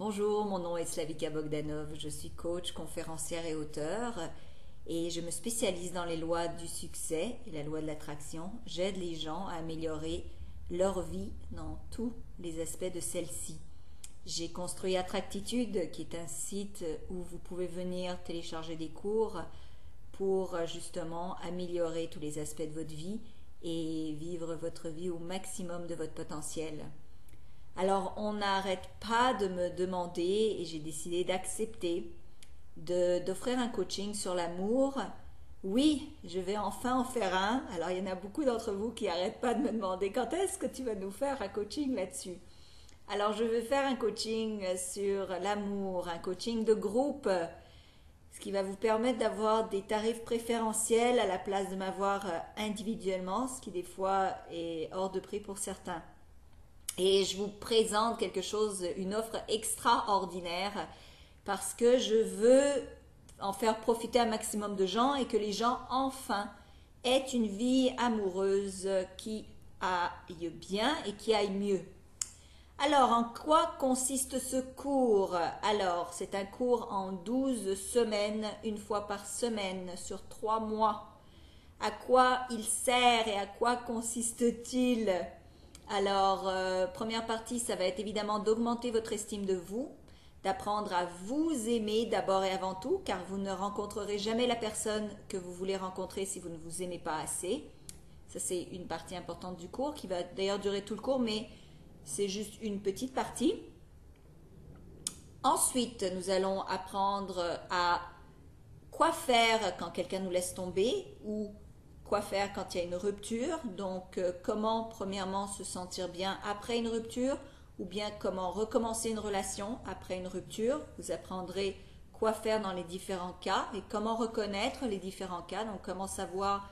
Bonjour, mon nom est Slavika Bogdanov, je suis coach, conférencière et auteure et je me spécialise dans les lois du succès et la loi de l'attraction. J'aide les gens à améliorer leur vie dans tous les aspects de celle-ci. J'ai construit Attractitude qui est un site où vous pouvez venir télécharger des cours pour justement améliorer tous les aspects de votre vie et vivre votre vie au maximum de votre potentiel. Alors, on n'arrête pas de me demander, et j'ai décidé d'accepter, d'offrir un coaching sur l'amour. Oui, je vais enfin en faire un. Alors, il y en a beaucoup d'entre vous qui n'arrêtent pas de me demander quand est-ce que tu vas nous faire un coaching là-dessus. Alors, je vais faire un coaching sur l'amour, un coaching de groupe, ce qui va vous permettre d'avoir des tarifs préférentiels à la place de m'avoir individuellement, ce qui des fois est hors de prix pour certains. Et je vous présente quelque chose, une offre extraordinaire parce que je veux en faire profiter un maximum de gens et que les gens enfin aient une vie amoureuse qui aille bien et qui aille mieux. Alors, en quoi consiste ce cours? Alors, c'est un cours en 12 semaines, une fois par semaine, sur 3 mois. À quoi il sert et à quoi consiste-t-il? Alors, première partie, ça va être évidemment d'augmenter votre estime de vous, d'apprendre à vous aimer d'abord et avant tout, car vous ne rencontrerez jamais la personne que vous voulez rencontrer si vous ne vous aimez pas assez. Ça, c'est une partie importante du cours qui va d'ailleurs durer tout le cours, mais c'est juste une petite partie. Ensuite, nous allons apprendre à quoi faire quand quelqu'un nous laisse tomber ou quoi faire quand il y a une rupture. Donc, comment premièrement se sentir bien après une rupture ou bien comment recommencer une relation après une rupture. Vous apprendrez quoi faire dans les différents cas et comment reconnaître les différents cas. Donc, comment savoir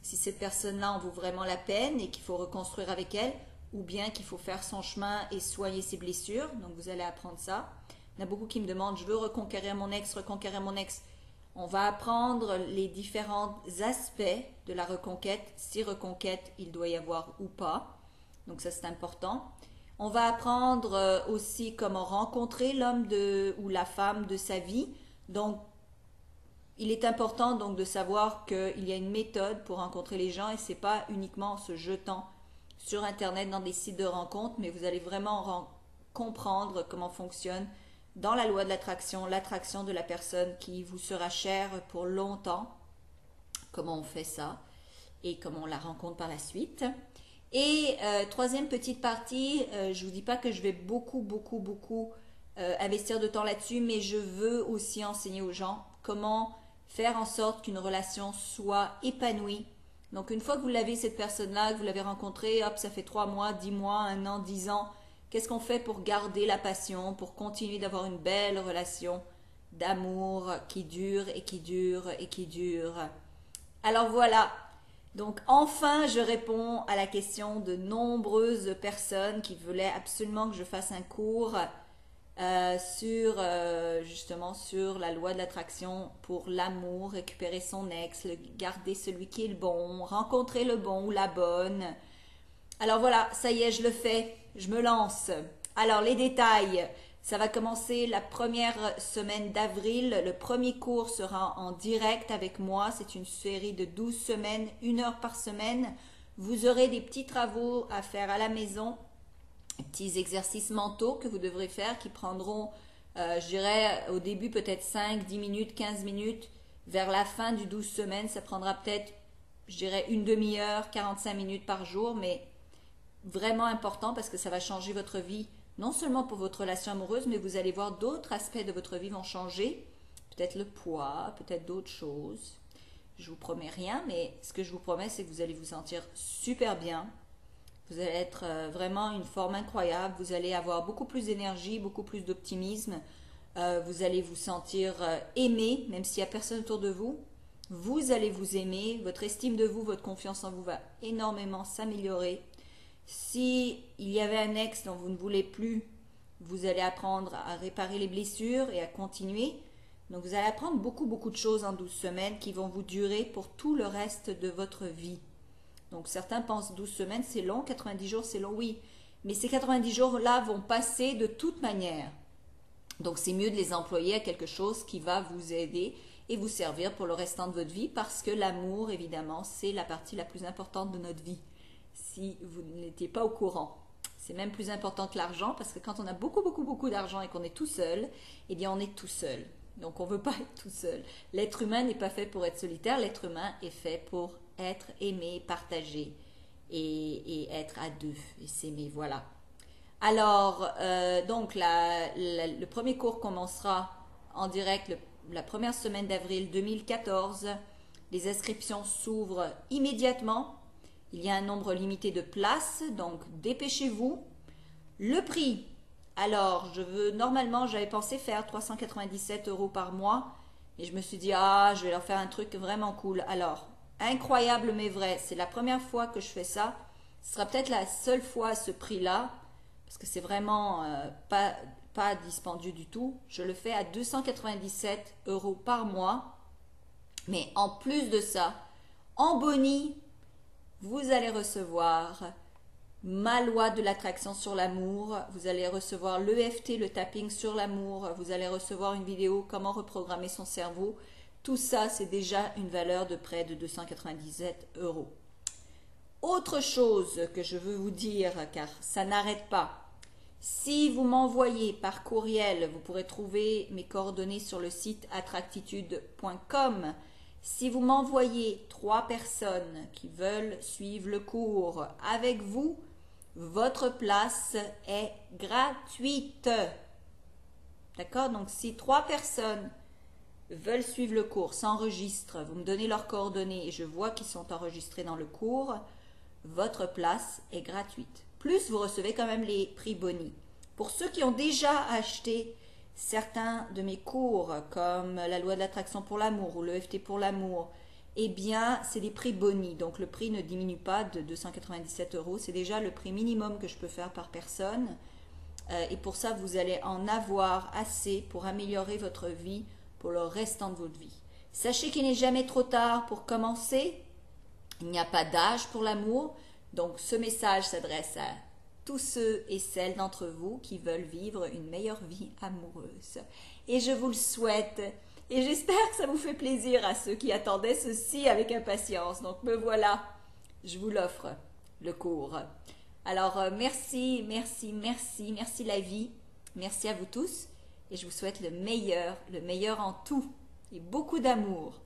si cette personne-là en vaut vraiment la peine et qu'il faut reconstruire avec elle ou bien qu'il faut faire son chemin et soigner ses blessures. Donc, vous allez apprendre ça. Il y en a beaucoup qui me demandent, je veux reconquérir mon ex, reconquérir mon ex. On va apprendre les différents aspects de la reconquête, si reconquête il doit y avoir ou pas. Donc ça c'est important. On va apprendre aussi comment rencontrer l'homme ou la femme de sa vie. Donc il est important donc de savoir qu'il y a une méthode pour rencontrer les gens et c'est pas uniquement en se jetant sur internet dans des sites de rencontres, mais vous allez vraiment comprendre comment fonctionne dans la loi de l'attraction de la personne qui vous sera chère pour longtemps, comment on fait ça et comment on la rencontre par la suite. Et troisième petite partie, je ne vous dis pas que je vais beaucoup investir de temps là-dessus, mais je veux aussi enseigner aux gens comment faire en sorte qu'une relation soit épanouie. Donc une fois que vous l'avez, cette personne-là, que vous l'avez rencontrée, hop, ça fait 3 mois, 10 mois, 1 an, 10 ans, qu'est-ce qu'on fait pour garder la passion, pour continuer d'avoir une belle relation d'amour qui dure et qui dure et qui dure? Alors voilà, donc enfin je réponds à la question de nombreuses personnes qui voulaient absolument que je fasse un cours justement sur la loi de l'attraction pour l'amour, récupérer son ex, garder celui qui est le bon, rencontrer le bon ou la bonne. Alors voilà, ça y est, je le fais, je me lance. Alors les détails, ça va commencer la première semaine d'avril. Le premier cours sera en direct avec moi. C'est une série de 12 semaines, 1 heure par semaine. Vous aurez des petits travaux à faire à la maison, des petits exercices mentaux que vous devrez faire qui prendront, je dirais, au début peut-être 5, 10 minutes, 15 minutes. Vers la fin du 12 semaines, ça prendra peut-être, je dirais, une demi-heure, 45 minutes par jour, mais vraiment important parce que ça va changer votre vie, non seulement pour votre relation amoureuse, mais vous allez voir d'autres aspects de votre vie vont changer, peut-être le poids, peut-être d'autres choses. Je vous promets rien, mais ce que je vous promets, c'est que vous allez vous sentir super bien. Vous allez être vraiment une forme incroyable. Vous allez avoir beaucoup plus d'énergie, beaucoup plus d'optimisme. Vous allez vous sentir aimé, même s'il n'y a personne autour de vous. Vous allez vous aimer. Votre estime de vous, votre confiance en vous va énormément s'améliorer. Si il y avait un ex dont vous ne voulez plus, vous allez apprendre à réparer les blessures et à continuer. Donc vous allez apprendre beaucoup de choses en 12 semaines qui vont vous durer pour tout le reste de votre vie. Donc certains pensent 12 semaines c'est long, 90 jours c'est long, oui. Mais ces 90 jours-là vont passer de toute manière. Donc c'est mieux de les employer à quelque chose qui va vous aider et vous servir pour le restant de votre vie, parce que l'amour, évidemment, c'est la partie la plus importante de notre vie, si vous n'étiez pas au courant. C'est même plus important que l'argent, parce que quand on a beaucoup d'argent et qu'on est tout seul, eh bien on est tout seul. Donc on ne veut pas être tout seul. L'être humain n'est pas fait pour être solitaire, l'être humain est fait pour être aimé, partagé et être à deux et s'aimer, voilà. Alors, donc le premier cours commencera en direct la première semaine d'avril 2014. Les inscriptions s'ouvrent immédiatement. Il y a un nombre limité de places, donc dépêchez-vous. Le prix, alors normalement j'avais pensé faire 397 € par mois, mais je me suis dit, je vais leur faire un truc vraiment cool. Alors, incroyable mais vrai, c'est la première fois que je fais ça. Ce sera peut-être la seule fois à ce prix-là, parce que c'est vraiment pas dispendieux du tout. Je le fais à 297 € par mois. Mais en plus de ça, en boni, vous allez recevoir ma loi de l'attraction sur l'amour. Vous allez recevoir l'EFT, le tapping sur l'amour. Vous allez recevoir une vidéo comment reprogrammer son cerveau. Tout ça, c'est déjà une valeur de près de 297 €. Autre chose que je veux vous dire, car ça n'arrête pas. Si vous m'envoyez par courriel, vous pourrez trouver mes coordonnées sur le site attractitude.com. Si vous m'envoyez 3 personnes qui veulent suivre le cours avec vous, votre place est gratuite. D'accord? Donc si 3 personnes veulent suivre le cours, s'enregistrent, vous me donnez leurs coordonnées et je vois qu'ils sont enregistrés dans le cours, votre place est gratuite. Plus, vous recevez quand même les prix boni. Pour ceux qui ont déjà acheté certains de mes cours, comme la loi de l'attraction pour l'amour ou l'EFT pour l'amour, eh bien, c'est des prix boni. Donc, le prix ne diminue pas de 297 €. C'est déjà le prix minimum que je peux faire par personne. Et pour ça, vous allez en avoir assez pour améliorer votre vie pour le restant de votre vie. Sachez qu'il n'est jamais trop tard pour commencer. Il n'y a pas d'âge pour l'amour. Donc, ce message s'adresse à tous ceux et celles d'entre vous qui veulent vivre une meilleure vie amoureuse. Et je vous le souhaite. Et j'espère que ça vous fait plaisir à ceux qui attendaient ceci avec impatience. Donc, me voilà. Je vous l'offre, le cours. Alors, merci la vie. Merci à vous tous. Et je vous souhaite le meilleur en tout. Et beaucoup d'amour.